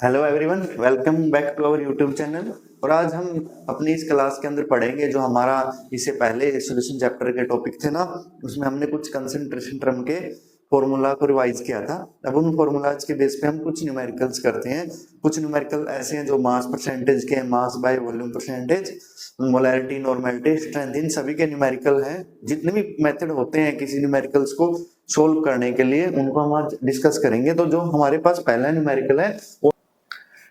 Hello everyone, welcome back to our YouTube channel. और आज हम अपनी इस क्लास के अंदर पढ़ेंगे जो हमारा इससे पहले सॉल्यूशन चैप्टर के टॉपिक थे ना, उसमें हमने कुछ कंसंट्रेशन टर्म के फॉर्मूला को रिवाइज किया था। अब उन फॉर्मूलाज के बेस पे हम कुछ न्यूमेरिकल्स करते हैं। कुछ न्यूमेरिकल ऐसे हैं जो मास परसेंटेज के, mass by volume percentage, molarity, normality, strength, इन सभी के न्यूमेरिकल हैं। जितने भी मेथड होते हैं किसी न्यूमेरिकल्स को सोल्व करने के लिए, उनको हम आज डिस्कस करेंगे। तो जो हमारे पास पहला न्यूमेरिकल है,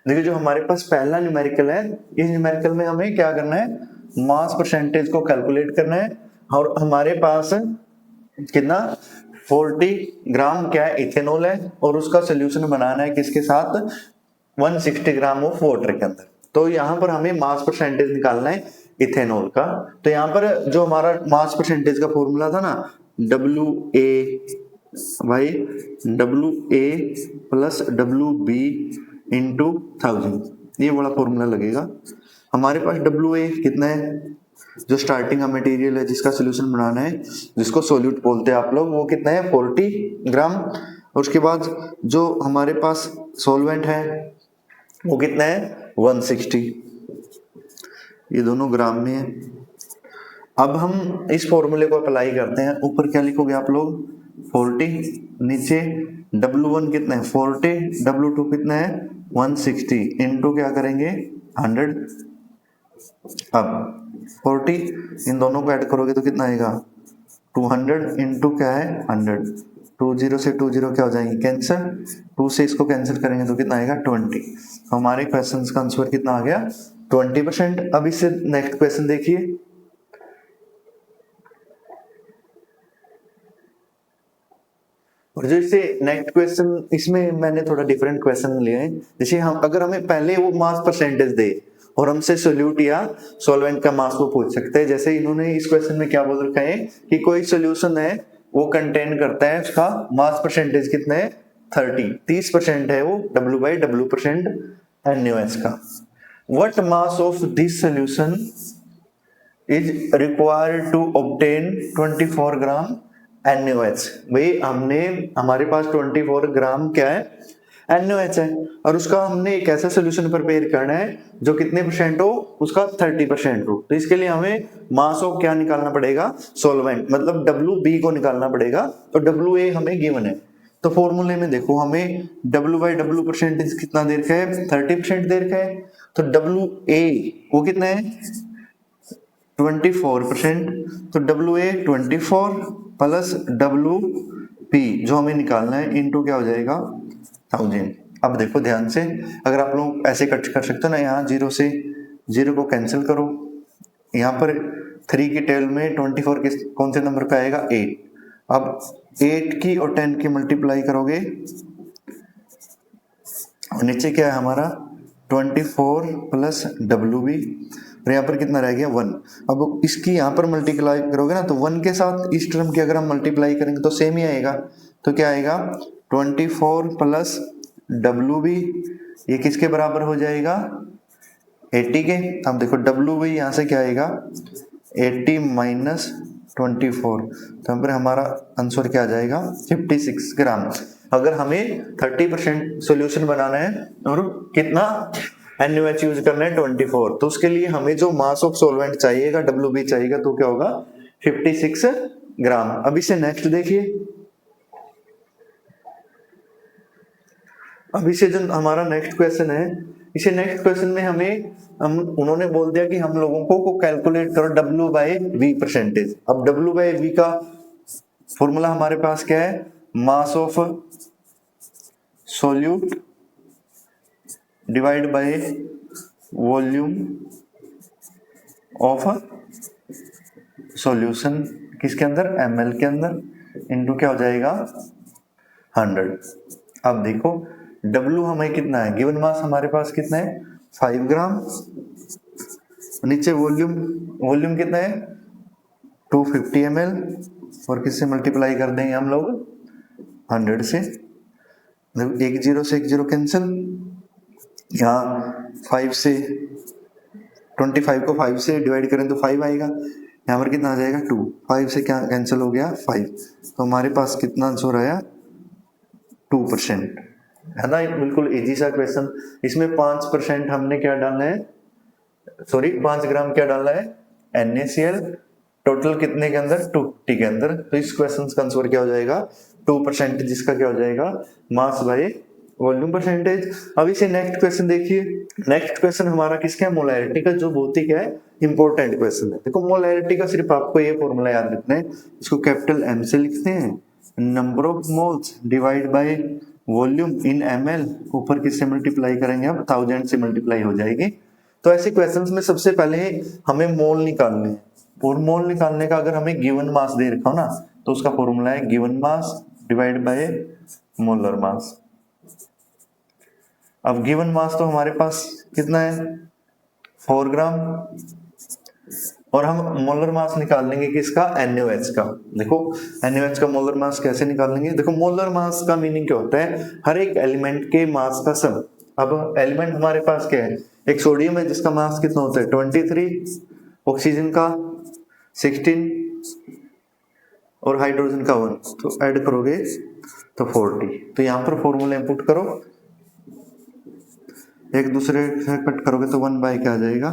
देखिए जो हमारे पास पहला न्यूमेरिकल है, इस न्यूमेरिकल में हमें क्या करना है, मास परसेंटेज को कैलकुलेट करना है। और हमारे पास कितना 40 ग्राम क्या है, इथेनॉल है, और उसका सोल्यूशन बनाना है किसके साथ, 160 ग्राम ऑफ वाटर के अंदर। तो यहाँ पर हमें मास परसेंटेज निकालना है इथेनॉल का। तो यहाँ पर जो हमारा मास परसेंटेज का फॉर्मूला था ना, WA प्लस WB इंटू 1000, ये बड़ा फॉर्मूला लगेगा। हमारे पास WA कितना है, जो स्टार्टिंग का मटेरियल है जिसका सोल्यूशन बनाना है, जिसको सोल्यूट बोलते हैं आप लोग, वो कितना है 40 ग्राम। और उसके बाद जो हमारे पास सॉल्वेंट है वो कितना है 160, ये दोनों ग्राम में है। अब हम इस फॉर्मूले को अप्लाई करते हैं। ऊपर क्या लिखोगे आप लोग, 40, नीचे W1 कितना है 40, W2 कितना है 160, इनटू क्या करेंगे 100। अब 40 इन दोनों को ऐड करोगे तो कितना आएगा 200, इंटू क्या है 100। 20 से 20 क्या हो जाएंगे कैंसिल, 2 से इसको कैंसिल करेंगे तो कितना आएगा 20। हमारे क्वेश्चन का आंसर कितना आ गया 20%। अब इससे नेक्स्ट क्वेश्चन देखिए। और जो इससे नेक्स्ट क्वेश्चन, इसमें मैंने थोड़ा डिफरेंट क्वेश्चन लिए हैं। जैसे हम अगर हमें पहले वो मास परसेंटेज दे और हमसे सोल्यूट या सॉल्वेंट का मास वो पूछ सकते हैं। जैसे इन्होंने इस क्वेश्चन में क्या बोल रखा है कि कोई सोल्यूशन है वो कंटेन करता है, उसका मास परसेंटेज कितना है 30% है वो W/W% NaOH का। What mass of this solution is required to obtain 24 gram NaOH। भाई हमारे पास 24 ग्राम क्या है NaOH है, और उसका हमने एक ऐसा सोल्यूशन प्रिपेयर करना है जो कितने परसेंट हो, उसका 30% हो। तो इसके लिए हमें मास ऑफ क्या निकालना पड़ेगा, सॉल्वेंट, मतलब WB को निकालना पड़ेगा। तो WA हमें गिवन है। तो फॉर्मूले में देखो हमें W/W परसेंटेज कितना दे रखा है 30% दे रखा है। तो WA वो कितना है 24%। तो WA 24 प्लस WP जो हमें निकालना है इनटू क्या हो जाएगा 1000। अब देखो ध्यान से, अगर आप लोग ऐसे कट कर सकते हो ना, यहाँ 0 से 0 को कैंसिल करो, यहाँ पर 3 की टेल में 24 किस कौन से नंबर पे आएगा 8। अब 8 की और 10 की मल्टीप्लाई करोगे, और नीचे क्या है हमारा 24 प्लस WB, और यहाँ पर कितना रह गया 1। अब इसकी यहाँ पर मल्टीप्लाई करोगे ना, तो 1 के साथ इस टर्म की अगर हम मल्टीप्लाई करेंगे तो सेम ही आएगा। तो क्या आएगा 24 प्लस WB, ये किसके बराबर हो जाएगा 80 के। अब देखो WB यहाँ से क्या आएगा 80 माइनस 24, तो यहाँ पर हमारा आंसर क्या आ जाएगा 56 ग्राम। अगर हमें 30% सोल्यूशन बनाना है और कितना NaOH यूज करना है 24, तो उसके लिए हमें जो मास ऑफ सॉल्वेंट चाहिएगा WB चाहिएगा, तो क्या होगा 56 ग्राम। अब इसे नेक्स्ट देखिए। अब इसे जो हमारा नेक्स्ट क्वेश्चन है, इसे नेक्स्ट क्वेश्चन में हम उन्होंने बोल दिया कि हम लोगों को कैलकुलेट करो W/V परसेंटेज। अब W/V का फॉर्मूला हमारे पास क्या है, mass of solute divide by volume of solution, किसके अंदर ml के अंदर, इनटू क्या हो जाएगा 100। अब देखो W हमें कितना है, गिवन मास हमारे पास कितना है 5 ग्राम, नीचे वॉल्यूम कितना है 250 ml, और किससे मल्टीप्लाई कर देंगे हम लोग 100 से। एक 0 से एक 0 कैंसिल, यहाँ 5 से 25 को 5 से डिवाइड करें तो 5 आएगा, यहाँ पर कितना आ जाएगा 2, 5 से क्या कैंसिल हो गया 5। तो हमारे पास कितना आंसर आया 2%। है ना, बिल्कुल इजी सा क्वेश्चन। इसमें 5% हमने क्या डालना है, सॉरी 5 ग्राम क्या डालना है, NaCl, टोटल कितने के अंदर, 250 के अंदर। तो इस क्वेश्चन का आंसर क्या हो जाएगा, 2%, जिसका क्या हो जाएगा, मास बाय वॉल्यूम परसेंटेज। अब इसे नेक्स्ट क्वेश्चन देखिए। नेक्स्ट क्वेश्चन हमारा किसका है, मोलैरिटी का, जो बहुत ही क्या है, इंपॉर्टेंट क्वेश्चन है। देखो मोलैरिटी का सिर्फ आपको ये फॉर्मूला याद रखना है, इसको कैपिटल M से लिखते हैं, number of moles divide by volume in ml, ऊपर किससे मल्टीप्लाई करेंगे, अब 1000 से मल्टीप्लाई हो जाएगी। तो ऐसे क्वेश्चंस में सबसे पहले हमें मोल निकालने हैं, और मोल निकालने का अगर हमें गिवन मास दे रखा हो ना, तो उसका फॉर्मूला है given mass divide by molar मास। अब गिवन मास तो हमारे पास कितना है, 4 ग्राम, और हम मोलर मास निकाल लेंगे किसका, NaOH का। देखो NaOH का मोलर मास कैसे निकालेंगे, देखो मोलर मास का मीनिंग क्या होता है, हर एक एलिमेंट के मास का सम। अब एलिमेंट हमारे पास क्या है, एक सोडियम है जिसका मास कितना होता है 23, ऑक्सीजन का 16 और हाइड्रोजन का 1, तो ऐड करोगे तो 40। तो यहाँ पर फॉर्मूला इंपुट करो, एक दूसरे से कट करोगे तो 1 बाय क्या आ जाएगा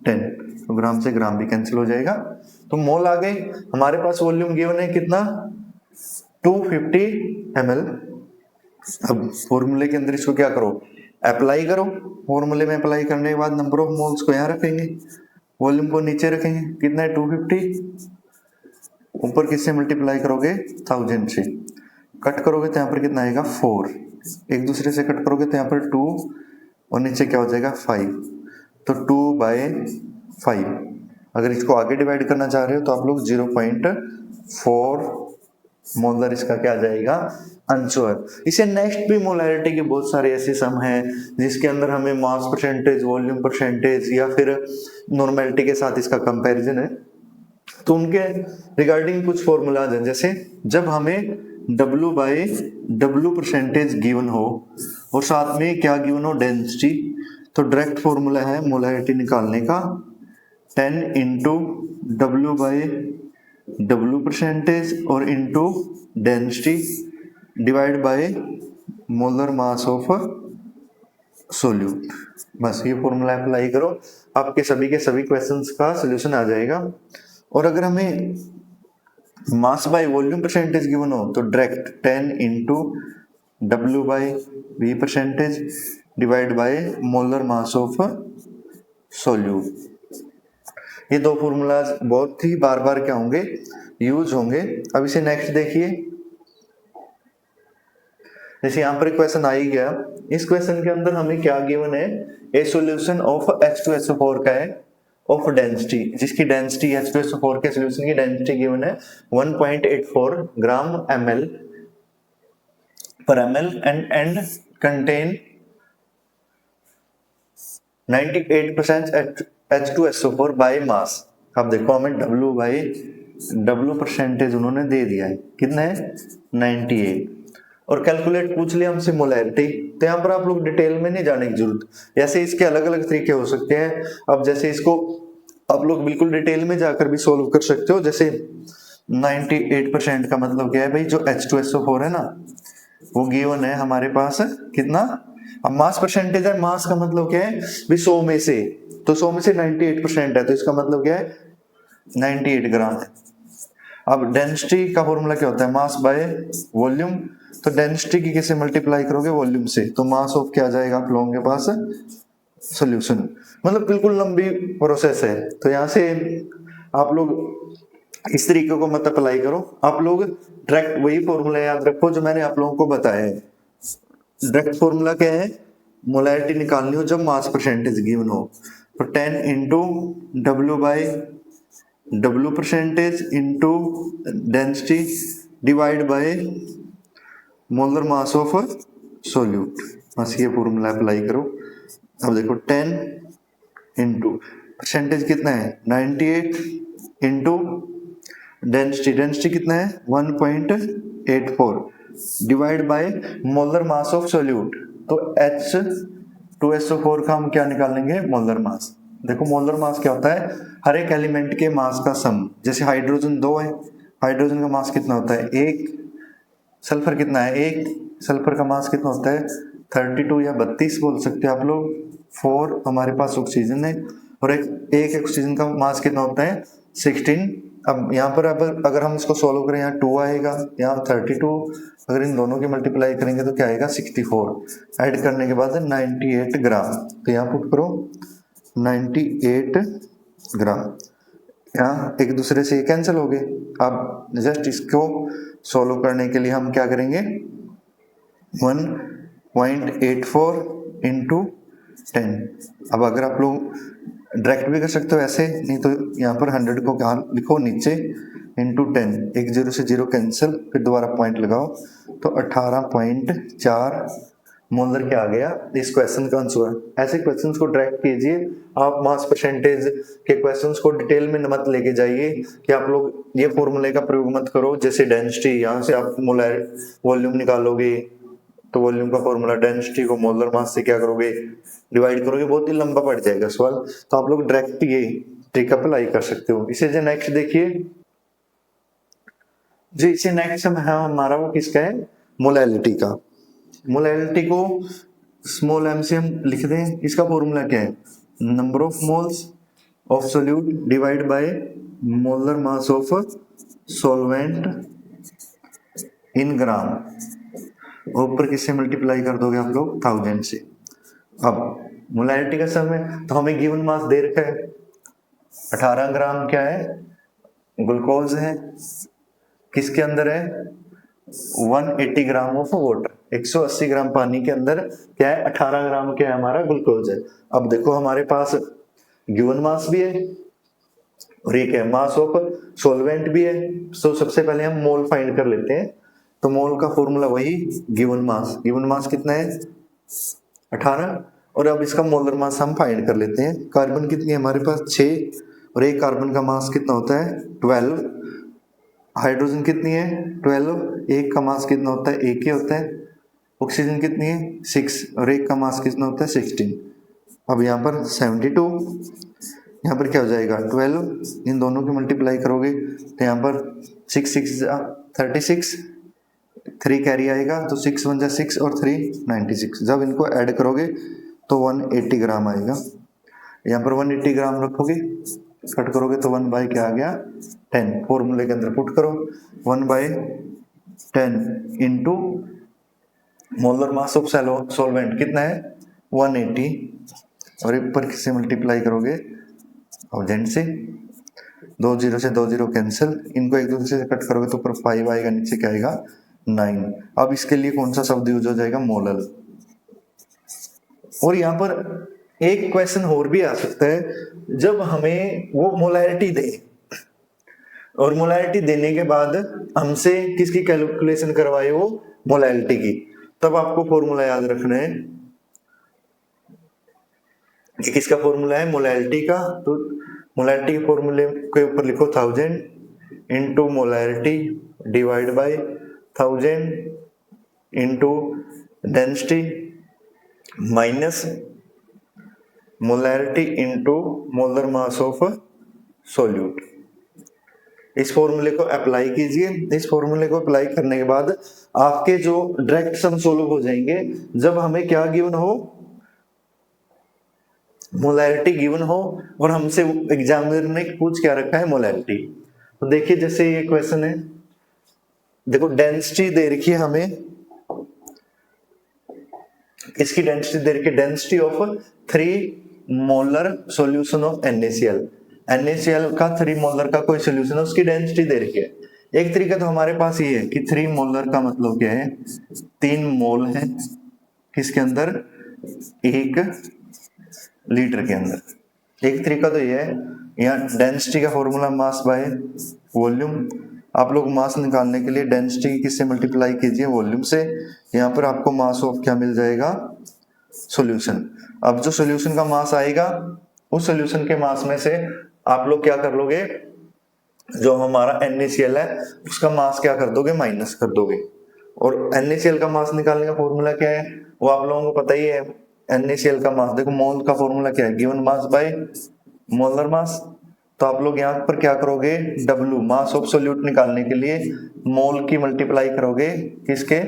10, तो ग्राम से ग्राम भी कैंसिल हो जाएगा। तो मोल आ गए हमारे पास, वॉल्यूम गिवन है कितना 250 ml। अब फॉर्मूले के अंदर इसको क्या करो, अप्लाई करो। फॉर्मूले में अप्लाई करने के बाद नंबर ऑफ मोल्स को यहाँ रखेंगे, वॉल्यूम को नीचे रखेंगे, कितना है 250, ऊपर किससे मल्टीप्लाई करोगे 1000 से, कट करोगे तो यहाँ पर कितना आएगा 4, एक दूसरे से कट करोगे तो यहाँ पर 2 और नीचे क्या हो जाएगा 5, तो 2/5। अगर इसको आगे डिवाइड करना चाह रहे हो तो आप लोग 0.4 मोलर इसका क्या आ जाएगा आंसर। इसे नेक्स्ट भी मोलैरिटी के बहुत सारे ऐसे सम हैं जिसके अंदर हमें मास परसेंटेज, वॉल्यूम परसेंटेज या फिर नॉर्मेलिटी के साथ इसका कंपैरिजन है, तो उनके रिगार्डिंग कुछ फॉर्मूलाज हैं। जैसे जब हमें W/W परसेंटेज गिवन हो और साथ में क्या गिवन हो, डेंसिटी, तो डायरेक्ट फॉर्मूला है मोलैरिटी निकालने का 10 इंटू W/W परसेंटेज और into density divide by molar mass of solute. बस ये फॉर्मूला अप्लाई करो, आपके सभी के सभी क्वेश्चंस का सोल्यूशन आ जाएगा। और अगर हमें मास बाय वॉल्यूम परसेंटेज गिवन हो तो direct 10 into W/V percentage divide by molar mass of solute. ये दो फॉर्मूलाज बहुत ही बार बार क्या होंगे, यूज होंगे। अब इसे नेक्स्ट देखिए, जैसे यहाँ पर क्वेश्चन आ ही गया, इस क्वेश्चन के अंदर हमें क्या गिवन है, ए सॉल्यूशन ऑफ H2SO4 का है ऑफ डेंसिटी, जिसकी डेंसिटी H2SO4 के सॉल्यूशन की डेंसिटी गिवन है 1.84 ग्राम ml per ml and contain 98% H2SO4 by mass। अब देखो हमें W/W परसेंटेज उन्होंने दे दिया है, कितना है 98, और कैलकुलेट पूछ लिया हमसे मोलैरिटी। तो यहाँ पर आप लोग डिटेल में नहीं जाने की जरूरत, ऐसे इसके अलग अलग तरीके हो सकते हैं। अब जैसे इसको आप लोग बिल्कुल डिटेल में जाकर भी सोल्व कर सकते हो। जैसे 98% का मतलब क्या है भाई, जो H2SO4 है ना वो गिवन है हमारे पास कितना, अब मास परसेंटेज है, मास का मतलब क्या है भाई 100 में से, तो 100 में से 98% है, तो इसका मतलब क्या है 98 ग्राम है। अब डेंसिटी का फॉर्मूला क्या होता है, मास बाय वॉल्यूम, तो डेंसिटी की किससे मल्टीप्लाई करोगे, वॉल्यूम से, तो मास ऑफ क्या आ जाएगा आप लोगों के पास सॉल्यूशन। मतलब बिल्कुल लंबी प्रोसेस है, तो यहाँ से आप लोग इस तरीके को मत अप्लाई करो, आप लोग डायरेक्ट वही फॉर्मूला याद रखो जो मैंने आप लोगों को बताया है। डायरेक्ट फॉर्मूला क्या है, मोलैरिटी निकालनी हो जब मास परसेंटेज गिवन हो, तो 10 into W/W percentage into density divide by molar mass of solute. बस ये फॉर्मूला अप्लाई करो। अब देखो 10 इंटू परसेंटेज कितना है 98 इंटू डेंसिटी कितना है 1.84 divide by molar mass of solute, तो H2SO4 का हम क्या निकालेंगे, मोलर मास। देखो मोलर मास क्या होता है, हर एक एलिमेंट के मास का सम। जैसे हाइड्रोजन 2 है, हाइड्रोजन का मास कितना होता है 1, सल्फर कितना है 1, सल्फर का मास कितना होता है 32 या 32 बोल सकते हैं आप लोग। 4 हमारे पास ऑक्सीजन है और एक ऑक्सीजन का मास कितना होता है 16। अब यहाँ पर अब अगर हम इसको सॉल्व करें, यहाँ 2 आएगा, यहाँ 32, अगर इन दोनों की मल्टीप्लाई करेंगे तो क्या आएगा 64। ऐड करने के बाद 98 ग्राम, तो यहाँ पुट करो 98 ग्राम। यहाँ एक दूसरे से कैंसिल हो गए। अब जस्ट इसको सॉल्व करने के लिए हम क्या करेंगे 1.84 इंटू 10। अब अगर आप लोग डायरेक्ट भी कर सकते हो ऐसे, नहीं तो यहाँ पर 100 को कहाँ लिखो नीचे इंटू 10, एक जीरो से जीरो कैंसिल, फिर दोबारा पॉइंट लगाओ तो 18.4 मोलर क्या आ गया इस क्वेश्चन का आंसर। ऐसे क्वेश्चंस को डायरेक्ट कीजिए आप, मास परसेंटेज के क्वेश्चंस को डिटेल में मत लेके जाइए कि आप लोग ये फॉर्मूले का प्रयोग मत करो। जैसे डेंसिटी, यहाँ से आप मोलर वॉल्यूम निकालोगे तो वॉल्यूम का फॉर्मूला डेंसिटी को मोलर मास से क्या करोगे डिवाइड करोगे, बहुत ही लंबा पड़ जाएगा सवाल। तो आप लोग डायरेक्ट ये ट्रिक अप्लाई कर सकते हो। इसे जो नेक्स्ट देखिए जी, इसे नेक्स्ट हमारा वो किसका है मोलैलिटी का। मोलैलिटी को स्मॉल m से हम लिख दें। इसका फॉर्मूला क्या है number of moles of solute divide by molar mass of solvent in gram, ऊपर किससे मल्टीप्लाई कर दोगे आप लोग 1000 से। अब मोलैलिटी का सम है तो हमें गिवन मास दे रखा है 18 ग्राम क्या है ग्लूकोज है, किसके अंदर है 180 ग्राम ऑफ वाटर, 180 ग्राम पानी के अंदर क्या है 18 ग्राम क्या है हमारा ग्लूकोज है। अब देखो हमारे पास गिवन मास भी है और एक है मास ऑफ सॉल्वेंट भी है। तो सबसे पहले हम मोल फाइंड कर लेते हैं। तो मोल का फॉर्मूला वही गिवन मास कितना है 18, और अब इसका मोलर मास हम फाइंड कर लेते हैं। कार्बन कितनी है हमारे पास 6 और एक कार्बन का मास कितना होता है 12। हाइड्रोजन कितनी है 12, एक का मास कितना होता है 1 ही होता है। ऑक्सीजन कितनी है 6 और एक का मास कितना होता है 16। अब यहाँ पर 72, यहाँ पर क्या हो जाएगा 12, इन दोनों की मल्टीप्लाई करोगे तो यहाँ पर 6 6 36, 3 कैरी आएगा तो 6 1 6 और 3 96। जब इनको ऐड करोगे तो 180 ग्राम आएगा। यहाँ पर 180 ग्राम रखोगे, कट करोगे तो 1 बाय क्या आ गया 10, फॉर्मूले के अंदर पुट करो 1/10 into molar mass of solvent कितना है 180, और ऊपर किससे मल्टीप्लाई करोगे 1000 से। 2 0 से 2 0 कैंसिल, इनको एक दूसरे से कट करोगे तो ऊपर 5 आएगा, नीचे क्या आएगा 9। अब इसके लिए कौन सा शब्द यूज हो जाएगा मोलर। और यहाँ पर एक क्वेश्चन और भी आ सकता है जब हमें वो मोलैरिटी दे और मोलैरिटी देने के बाद हमसे किसकी कैलकुलेशन करवाए वो मोलैरिटी की, तब आपको फॉर्मूला याद रखना है कि किसका फॉर्मूला है मोलैरिटी का। तो मोलैरिटी के फॉर्मूले के ऊपर लिखो 1000 into molarity divide by 1000 into density minus molarity into molar mass of solute. इस फॉर्मूले को अप्लाई कीजिए। इस फॉर्मूले को अप्लाई करने के बाद आपके जो डायरेक्ट सम सोल्व हो जाएंगे जब हमें क्या गिवन हो मोलैरिटी गिवन हो और हमसे एग्जामिनर ने पूछ क्या रखा है मोलैरिटी। तो देखिए जैसे ये क्वेश्चन है, देखो डेंसिटी दे रखी है हमें, इसकी डेंसिटी दे रखी है density of 3 molar solution of NaCl। NaCl का 3 मोलर का कोई सॉल्यूशन है, उसकी डेंसिटी दे रखी है। एक तरीका तो हमारे पास ये है कि 3 मोलर का मतलब क्या है 3 मोल है किसके अंदर 1 लीटर के अंदर। एक तरीका तो ये है, यहाँ डेंसिटी का फॉर्मूला मास बाय वॉल्यूम। आप लोग मास निकालने के लिए डेंसिटी किससे मल्टीप्लाई कीजिए वॉल्यूम से। यहाँ पर आपको मास ऑफ क्या मिल जाएगा सॉल्यूशन। अब जो सॉल्यूशन का मास आएगा उस सॉल्यूशन के मास में से आप लोग क्या कर लोगे, जो हमारा NaCl है उसका मास क्या कर दोगे माइनस कर दोगे। और NaCl का मास निकालने का फॉर्मूला क्या है वो आप लोगों को पता ही है। NaCl का मास देखो मोल का फॉर्मूला क्या है गिवन मास बाय मोलर मास। तो आप लोग यहाँ पर क्या करोगे W मास ऑफ सोल्यूट निकालने के लिए मोल की मल्टीप्लाई करोगे किसके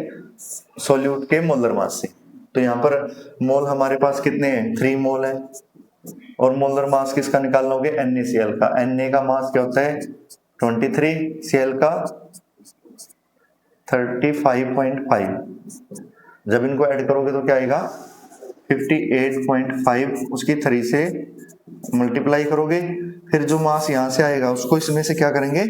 सोल्यूट के मोलर मास से। तो यहाँ पर मोल हमारे पास कितने हैं, 3 मोल है। और मोलर मास किसका निकालना होगा, NaCl का। Na का मास क्या होता है 23, Cl का 35.5। जब इनको ऐड करोगे तो क्या आएगा 58.5, उसकी 3 से मल्टीप्लाई करोगे, फिर जो मास यहाँ से आएगा उसको इसमें से क्या करेंगे,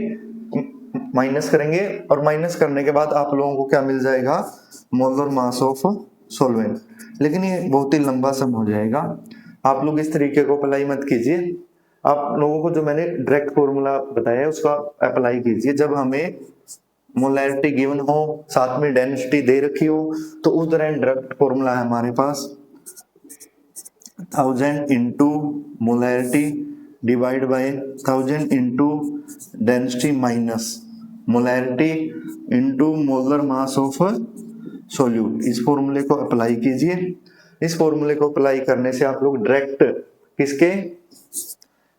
माइनस करेंगे, और माइनस करने के बाद आप लोगों को क्या मिल जाएगा, मोलर मास ऑफ सॉल्वेंट। लेकिन ये बहुत ही लंबा सम हो जाएगा, आप लोग इस तरीके को अप्लाई मत कीजिए। आप लोगों को जो मैंने डायरेक्ट फॉर्मूला बताया है उसका अप्लाई कीजिए। जब हमें मोलैरिटी गिवन हो, साथ में डेंसिटी दे रखी हो, तो उस तरह डायरेक्ट फॉर्मूला है हमारे पास 1000 into molarity divide by 1000 into density minus molarity into molar mass of solute. इस फॉर्मूले को अप्लाई कीजिए। इस फॉर्मूले को अप्लाई करने से आप लोग डायरेक्ट किसके,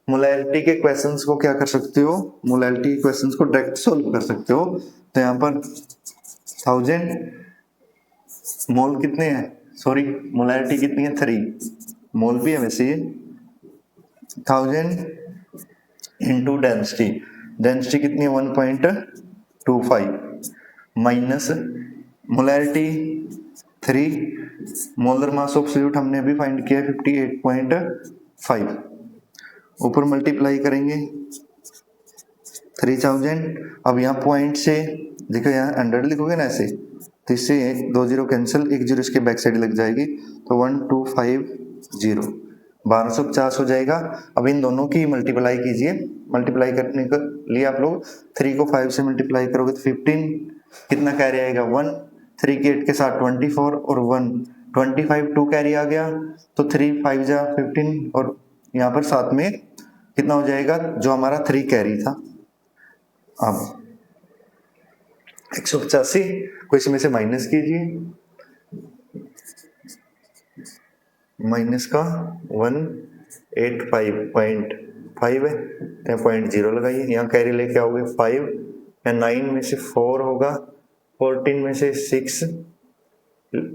मोलैरिटी के क्वेश्चंस को क्या कर सकते हो, मोलैरिटी के क्वेश्चंस को डायरेक्ट सॉल्व कर सकते हो। तो यहाँ पर 1000 मोल कितने हैं, सॉरी मोलैरिटी कितनी है 3 मोल भी है वैसे ये, 1000 इंटू डेंसिटी, डेंसिटी कितनी है 1.25 minus molarity 3, molar mass of solute हमने अभी फाइंड किया 58.5, ऊपर मल्टीप्लाई करेंगे 3000। अब यहाँ पॉइंट से देखो, यहाँ 100 लिखोगे ना ऐसे, तो इससे 2 0 कैंसिल, 1 0 इसके बैक साइड लग जाएगी, तो 1250 1250 हो जाएगा। अब इन दोनों की मल्टीप्लाई कीजिए। मल्टीप्लाई करने के लिए आप लोग 3 को 5 से मल्टीप्लाई करोगे तो 15, कितना कैरी आएगा 1, 3 के 8 के साथ 24 और 1 25, 2 कैरी आ गया, तो 3 5 जा 15, और यहाँ पर साथ में कितना हो जाएगा जो हमारा 3 कैरी था। अब 185 को इसमें से माइनस कीजिए, माइनस का 185.5 है, तो 0.0 लगाइए, यहाँ कैरी लेके आओगे 5 या 9 में से 4 होगा, 14 में से 6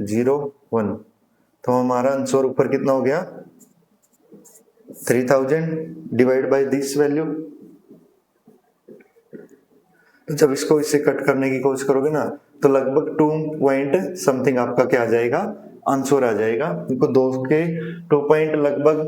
0 1, तो हमारा आंसर ऊपर कितना हो गया 3000 डिवाइड बाय दिस वैल्यू। तो जब इसको इससे कट करने की कोशिश करोगे ना, तो लगभग 2 पॉइंट समथिंग आपका क्या आ जाएगा, आंसर आ जाएगा। देखो 2 के 2 पॉइंट लगभग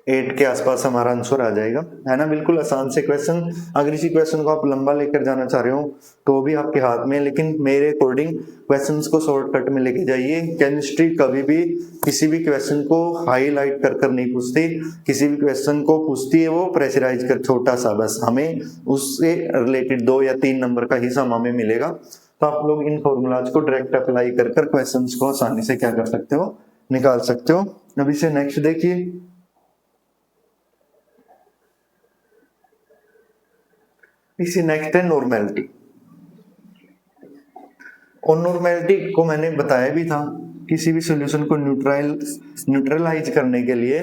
8 के आसपास हमारा आंसर आ जाएगा, है ना। बिल्कुल आसान से क्वेश्चन। अगर इसी क्वेश्चन को आप लंबा लेकर जाना चाह रहे हो तो भी आपके हाथ में, लेकिन मेरे अकॉर्डिंग क्वेश्चंस को शॉर्टकट में लेके जाइए। केमिस्ट्री कभी भी किसी भी क्वेश्चन को हाईलाइट कर कर नहीं पूछती, किसी भी क्वेश्चन को पूछती है वो प्रेशराइज कर, छोटा सा, बस हमें उससे रिलेटेड 2 या 3 नंबर का हिस्सा हमें मिलेगा। तो आप लोग इन फॉर्मूलाज को डायरेक्ट अप्लाई कर कर क्वेश्चंस को आसानी से क्या कर सकते हो, निकाल सकते हो। अब इसे नेक्स्ट देखिए, इसी नेक्स्ट है नॉर्मेलिटी। और नॉर्मेलिटी को मैंने बताया भी था, किसी भी सॉल्यूशन को न्यूट्रलाइज करने के लिए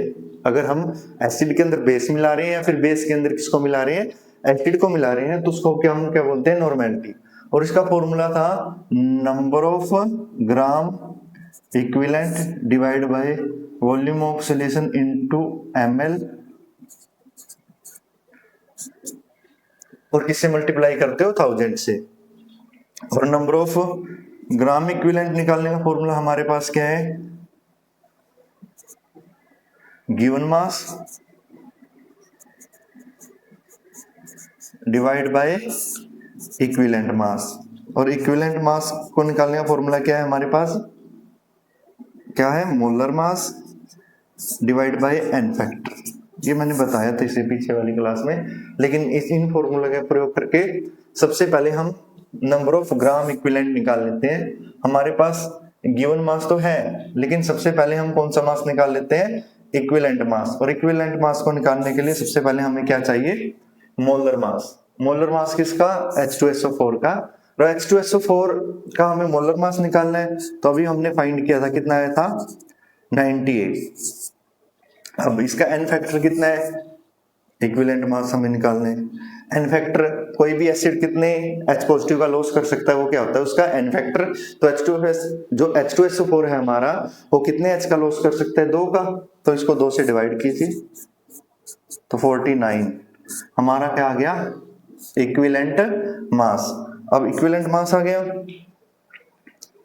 अगर हम एसिड के अंदर बेस मिला रहे हैं या फिर बेस के अंदर किसको मिला रहे हैं, एसिड को मिला रहे हैं, तो उसको क्या हम क्या बोलते हैं, नॉर्मेलिटी। और इसका फॉर्मूला था number of gram equivalent divide by volume of solution into ml, और किससे मल्टीप्लाई करते हो 1000 से। और नंबर ऑफ ग्राम इक्विवेलेंट निकालने का फॉर्मूला हमारे पास क्या है, given mass divide by equivalent mass. और इक्विवेलेंट मास को निकालने का फॉर्मूला क्या है हमारे पास, क्या है, molar mass divide by n factor. ये मैंने बताया था इससे पीछे वाली क्लास में, लेकिन इन फॉर्मूला का प्रयोग करके सबसे पहले हम नंबर ऑफ ग्राम इक्विवेलेंट निकाल लेते हैं। हमारे पास गिवन मास तो है, लेकिन सबसे पहले हम कौन सा मास निकाल लेते हैं, इक्विवेलेंट मास। और इक्विवेलेंट मास को निकालने के लिए सबसे पहले हमें क्या चाहिए, मोलर मास। मोलर मास किसका, H2SO4 का। और H2SO4 का हमें मोलर मास निकालना है, तो अभी हमने फाइंड किया था, कितना आया था 98। अब इसका एन फैक्टर कितना है, इक्विवेलेंट मास हमें निकालना है। एन फैक्टर कोई भी एसिड कितने H पॉजिटिव का लॉस कर सकता है, वो क्या होता है उसका n फैक्टर। तो H2S जो H2SO4 है हमारा, वो कितने H का लॉस कर सकता है, 2 का। तो इसको 2 से डिवाइड कीजिए तो 49 हमारा क्या आ गया, इक्विवेलेंट मास। अब इक्विवेलेंट मास आ गया,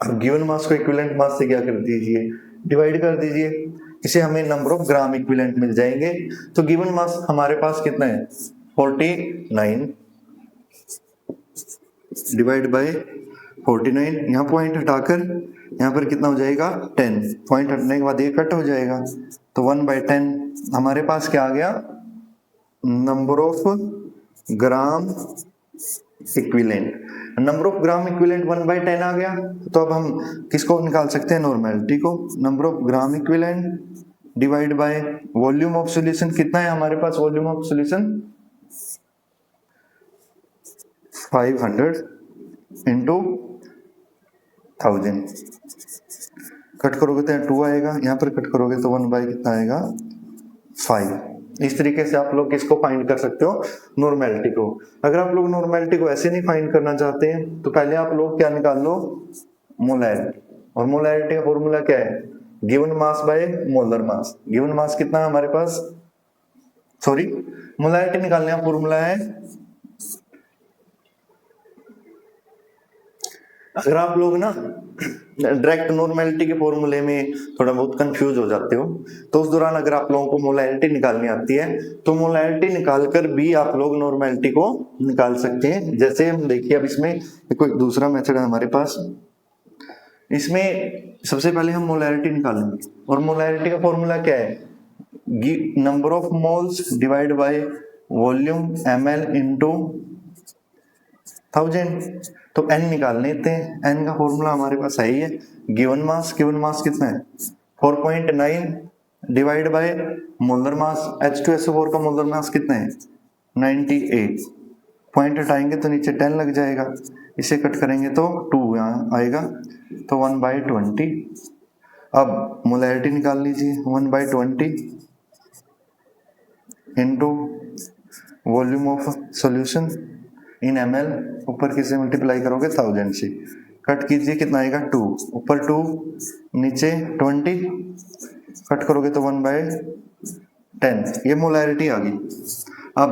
अब गिवन मास को इक्विवेलेंट मास से क्या कर दीजिए, डिवाइड कर दीजिए, इसे हमें नंबर ऑफ ग्राम इक्विवेलेंट मिल जाएंगे। तो गिवन मास हमारे पास कितना है, 49 डिवाइड बाय 49, यहाँ पॉइंट हटाकर यहाँ पर कितना हो जाएगा 10, पॉइंट हटने के बाद ये कट हो जाएगा, तो 1/10 हमारे पास क्या आ गया, number of gram equivalent. Number of gram equivalent 1/10 आ गया। तो अब हम किसको निकाल सकते हैं, नॉर्मेलिटी को। Number of gram equivalent divide by volume of solution, कितना है हमारे पास volume of solution, 500 into 1000। Cut करोगे तो 2 आएगा, यहाँ पर कट करोगे तो 1 बाई कितना आएगा 5। इस तरीके से आप लोग किसको फाइंड कर सकते हो, नॉर्मेलिटी को। अगर आप लोग नॉर्मेलिटी को ऐसे नहीं फाइंड करना चाहते हैं तो पहले आप लोग क्या निकाल लो, मोलैरिटी। और मोलैरिटी का फॉर्मूला क्या है, given mass by molar mass. Given mass कितना है हमारे पास, सॉरी मोलैरिटी निकालने का फॉर्मूला है, अगर आप लोग ना डायरेक्ट नॉर्मेलिटी के फॉर्मूले में थोड़ा बहुत कंफ्यूज हो जाते हो तो उस दौरान अगर आप लोगों को मोलैरिटी निकालनी आती है तो मोलैरिटी निकालकर भी आप लोग नॉर्मेलिटी को निकाल सकते हैं। जैसे हम देखिए, अब इसमें कोई दूसरा मेथड है हमारे पास, इसमें सबसे पहले हम मोलैरिटी निकालेंगे और मोलैरिटी का फॉर्मूला क्या है, number of moles divide by volume ml into 1000। तो n निकाल लेते हैं, n का फॉर्मूला हमारे पास है ही है, गिवन मास कितना है 4.9 divide by molar mass, H2SO4 का मोलर मास कितना है 98। पॉइंट हटाएंगे तो नीचे 10 लग जाएगा, इसे कट करेंगे तो 2 यहाँ आएगा, तो 1/20। अब मोलैरिटी निकाल लीजिए, 1/20 into volume of solution in ml, ऊपर किससे मल्टीप्लाई करोगे 1000 से, कट कीजिए कितना आएगा 2, ऊपर 2 नीचे 20, कट करोगे तो 1/10, ये मोलैरिटी आ गई। अब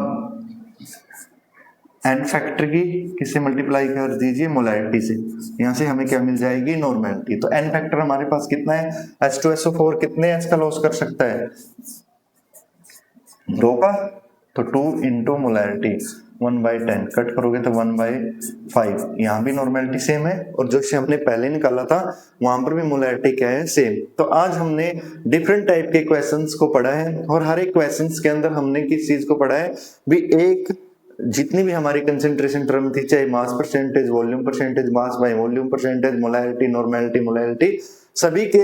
n फैक्टर की किससे मल्टीप्लाई कर दीजिए, मोलैरिटी से, यहाँ से हमें क्या मिल जाएगी, नॉर्मेलिटी। तो n फैक्टर हमारे पास कितना है, H2SO4 कितने H का लॉस कर सकता है, 2 का, तो 2 इंटू मोलैरिटी 1/10, कट करोगे तो 1/5। यहाँ भी नॉर्मेलिटी सेम है और जो से हमने पहले निकाला था वहां पर भी मोलैरिटी क्या है, सेम। तो आज हमने डिफरेंट टाइप के क्वेश्चंस को पढ़ा है और हर एक क्वेश्चंस के अंदर हमने किस चीज को पढ़ा है भी, एक जितनी भी हमारी कंसेंट्रेशन टर्म थी, चाहे mass percentage, volume percentage, mass by volume percentage, molarity, normality, molarity, सभी के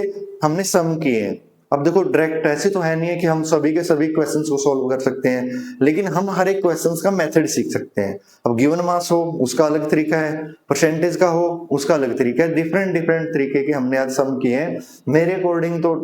हमने सम किए हैं। अब देखो डायरेक्ट ऐसे तो है नहीं है कि हम सभी के सभी क्वेश्चंस को सॉल्व कर सकते हैं, लेकिन हम हर एक क्वेश्चंस का मेथड सीख सकते हैं। अब गिवन मास हो उसका अलग तरीका है, परसेंटेज का हो उसका अलग तरीका है, डिफरेंट तरीके के हमने आज सम किए हैं। मेरे अकॉर्डिंग तो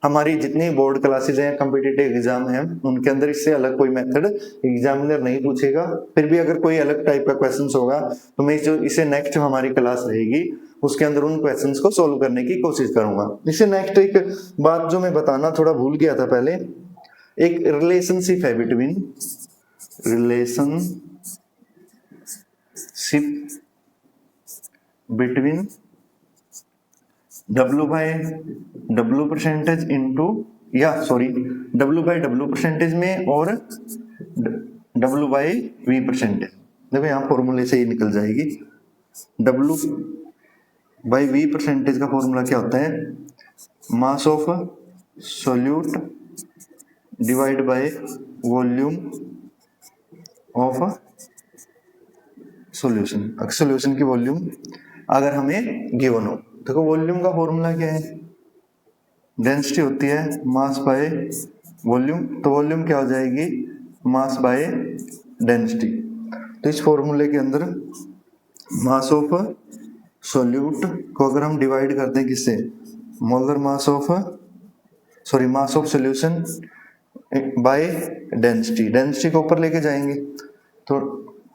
हमारी जितनी बोर्ड क्लासेज हैं, कॉम्पिटिटिव एग्जाम है, उनके अंदर इससे अलग कोई मेथड एग्जामिनर नहीं पूछेगा। फिर भी अगर कोई अलग टाइप का क्वेश्चन होगा तो मैं जो इसे नेक्स्ट हमारी क्लास रहेगी उसके अंदर उन क्वेश्चंस को सॉल्व करने की कोशिश करूंगा। इससे नेक्स्ट एक बात जो मैं बताना थोड़ा भूल गया था पहले, एक रिलेशनशिप है बिटवीन W/W परसेंटेज इंटू, या सॉरी W/W परसेंटेज में और W/V परसेंटेज। देखो यहाँ फॉर्मूले से ही निकल जाएगी। W/V परसेंटेज का फॉर्मूला क्या होता है, mass of solute divide by volume of solution. Solution की वॉल्यूम अगर हमें गिवन हो, देखो वॉल्यूम का फॉर्मूला क्या है, डेंसिटी होती है मास बाय वॉल्यूम, तो वॉल्यूम क्या हो जाएगी, मास बाय डेंसिटी। तो इस फॉर्मूले के अंदर मास ऑफ सोल्यूट को अगर हम डिवाइड करते हैं किससे, molar mass of solution by density, density को ऊपर लेके जाएंगे तो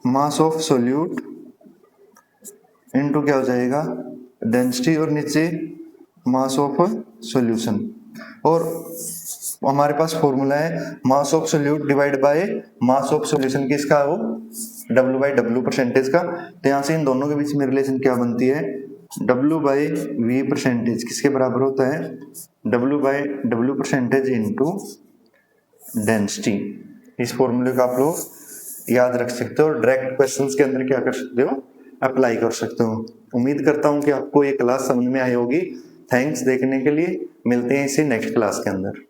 मास ऑफ सोल्यूट इनटू क्या हो जाएगा डेंसिटी, और नीचे मास ऑफ सॉल्यूशन। और हमारे पास फॉर्मूला है mass of solute divide by mass of solution किसका, वो W बाई डब्ल्यू परसेंटेज का। तो यहाँ से इन दोनों के बीच में रिलेशन क्या बनती है, W बाई V परसेंटेज किसके बराबर होता है, W by W percentage into density. इस फॉर्मूले का आप लोग याद रख सकते हो और डायरेक्ट क्वेश्चंस के अंदर क्या कर सकते हो, अप्लाई कर सकते हो। उम्मीद करता हूं कि आपको ये क्लास समझ में आई होगी। थैंक्स देखने के लिए, मिलते हैं इसी नेक्स्ट क्लास के अंदर।